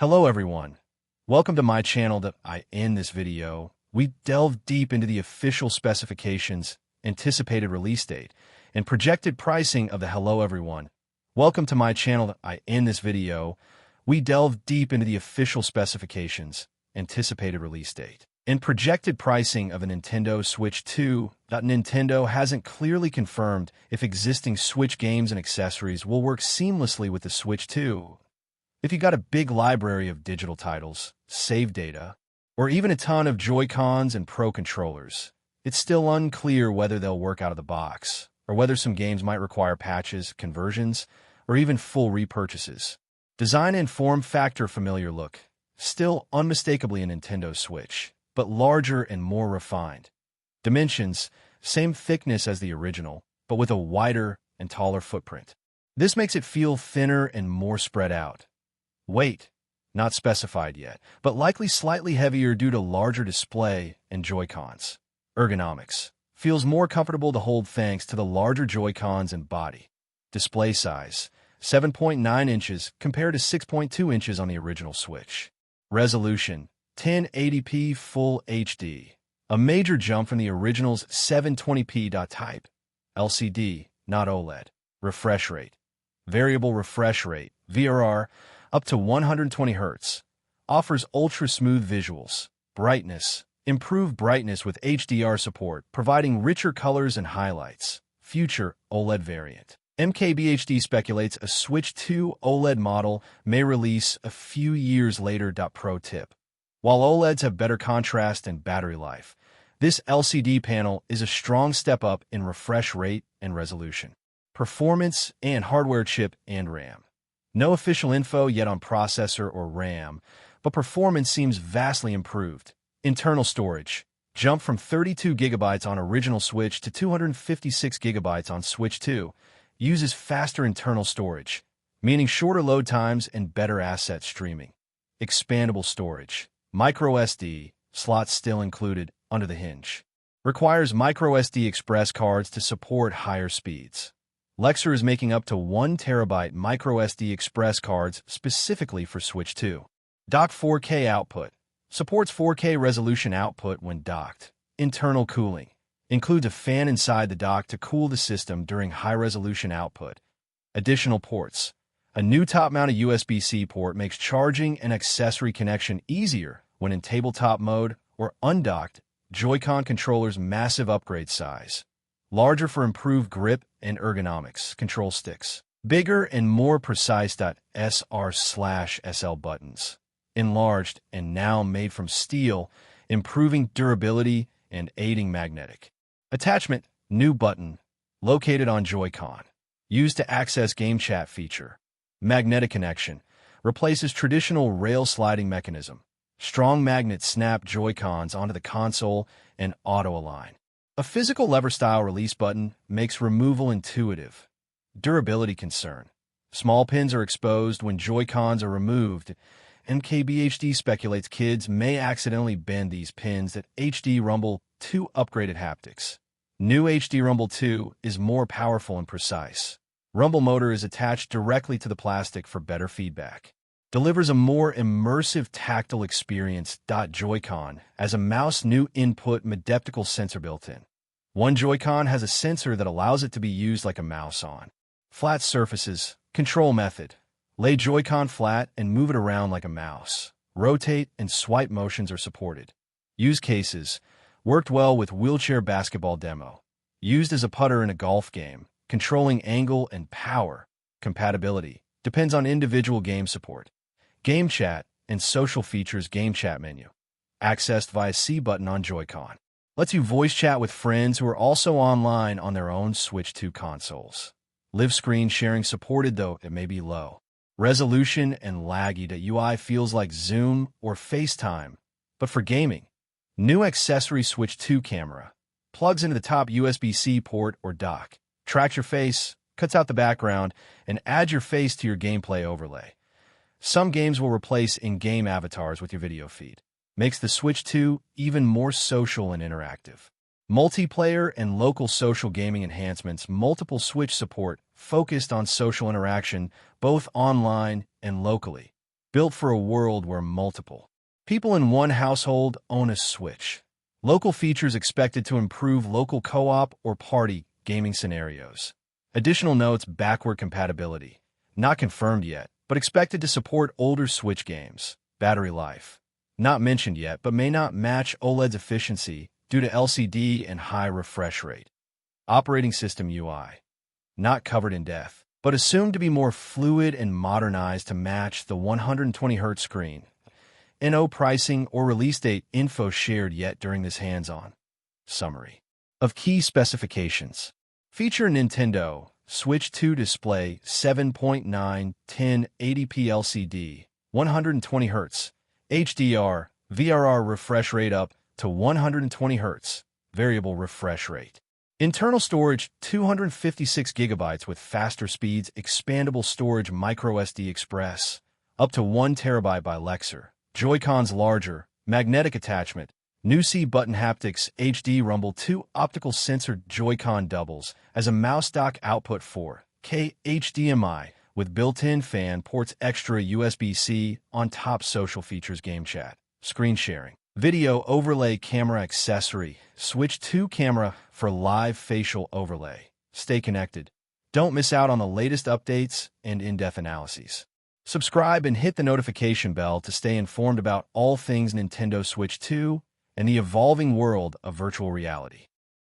Hello everyone. Welcome to my channel. In this video, we delve deep into the official specifications, anticipated release date, and projected pricing of the Hello everyone. Welcome to my channel. In this video, we delve deep into the official specifications, anticipated release date, and projected pricing of a Nintendo Switch 2. Nintendo hasn't clearly confirmed if existing Switch games and accessories will work seamlessly with the Switch 2. If you got a big library of digital titles, save data, or even a ton of Joy-Cons and Pro controllers, it's still unclear whether they'll work out of the box, or whether some games might require patches, conversions, or even full repurchases. Design and form factor familiar look, still unmistakably a Nintendo Switch, but larger and more refined. Dimensions, same thickness as the original, but with a wider and taller footprint. This makes it feel thinner and more spread out. Weight, not specified yet, but likely slightly heavier due to larger display and Joy-Cons. Ergonomics, feels more comfortable to hold thanks to the larger Joy-Cons and body. Display size, 7.9 inches compared to 6.2 inches on the original Switch. Resolution, 1080p Full HD, a major jump from the original's 720p. Type, LCD, not OLED. Refresh rate, variable refresh rate, VRR, up to 120 Hz, offers ultra-smooth visuals, brightness, improved brightness with HDR support, providing richer colors and highlights. Future OLED variant. MKBHD speculates a Switch 2 OLED model may release a few years later. Pro tip. While OLEDs have better contrast and battery life, this LCD panel is a strong step up in refresh rate and resolution. Performance and hardware chip and RAM. No official info yet on processor or RAM, but performance seems vastly improved. Internal storage, jump from 32 GB on original Switch to 256 GB on Switch 2, uses faster internal storage, meaning shorter load times and better asset streaming. Expandable storage, microSD, slots still included under the hinge. Requires microSD express cards to support higher speeds. Lexer is making up to 1 TB microSD express cards specifically for Switch 2. Dock 4K output. Supports 4K resolution output when docked. Internal cooling. Includes a fan inside the dock to cool the system during high-resolution output. Additional ports. A new top-mounted USB-C port makes charging and accessory connection easier when in tabletop mode or undocked. Joy-Con controller's massive upgrade size. Larger for improved grip and ergonomics. Control sticks. Bigger and more precise. SR/SL buttons. Enlarged and now made from steel, improving durability and aiding magnetic. Attachment. New button. Located on Joy-Con. Used to access game chat feature. Magnetic connection. Replaces traditional rail sliding mechanism. Strong magnets snap Joy-Cons onto the console and auto-align. A physical lever-style release button makes removal intuitive. Durability concern. Small pins are exposed when Joy-Cons are removed. MKBHD speculates kids may accidentally bend these pins. HD Rumble 2 upgraded haptics. New HD Rumble 2 is more powerful and precise. Rumble motor is attached directly to the plastic for better feedback. Delivers a more immersive tactile experience. Joy-Con as a mouse new input medeptical sensor built in. One Joy-Con has a sensor that allows it to be used like a mouse on flat surfaces. Control method. Lay Joy-Con flat and move it around like a mouse. Rotate and swipe motions are supported. Use cases. Worked well with wheelchair basketball demo. Used as a putter in a golf game. Controlling angle and power. Compatibility. Depends on individual game support. Game chat and social features. Game chat menu. Accessed via C button on Joy-Con. Lets you voice chat with friends who are also online on their own Switch 2 consoles. Live screen sharing supported, though it may be low. Resolution and laggy. UI feels like Zoom or FaceTime, but for gaming. New accessory Switch 2 camera. Plugs into the top USB-C port or dock. Tracks your face, cuts out the background, and adds your face to your gameplay overlay. Some games will replace in-game avatars with your video feed. Makes the Switch 2 even more social and interactive. Multiplayer and local social gaming enhancements. Multiple Switch support, focused on social interaction, both online and locally. built for a world where multiple people in one household own a Switch. Local features expected to improve local co-op or party gaming scenarios. Additional notes: backward compatibility. Not confirmed yet, but expected to support older Switch games. Battery life. Not mentioned yet, but may not match OLED's efficiency due to LCD and high refresh rate. Operating system UI. Not covered in depth, but assumed to be more fluid and modernized to match the 120Hz screen. No pricing or release date info shared yet during this hands-on. Summary of key specifications. Feature: Nintendo Switch 2 display, 7.9 1080p LCD, 120Hz, HDR, VRR refresh rate up to 120Hz, variable refresh rate. Internal storage: 256GB with faster speeds, expandable storage, microSD Express, up to 1 TB by Lexer. Joy-Cons larger, magnetic attachment, new C button haptics, HD rumble, 2 optical sensor Joy-Con doubles as a mouse dock, output 4K HDMI with built-in fan ports, extra USB-C on top. Social features: game chat, screen sharing, video overlay, camera accessory, Switch 2 camera for live facial overlay. Stay connected. Don't miss out on the latest updates and in-depth analyses. Subscribe and hit the notification bell to stay informed about all things Nintendo Switch 2 and the evolving world of virtual reality.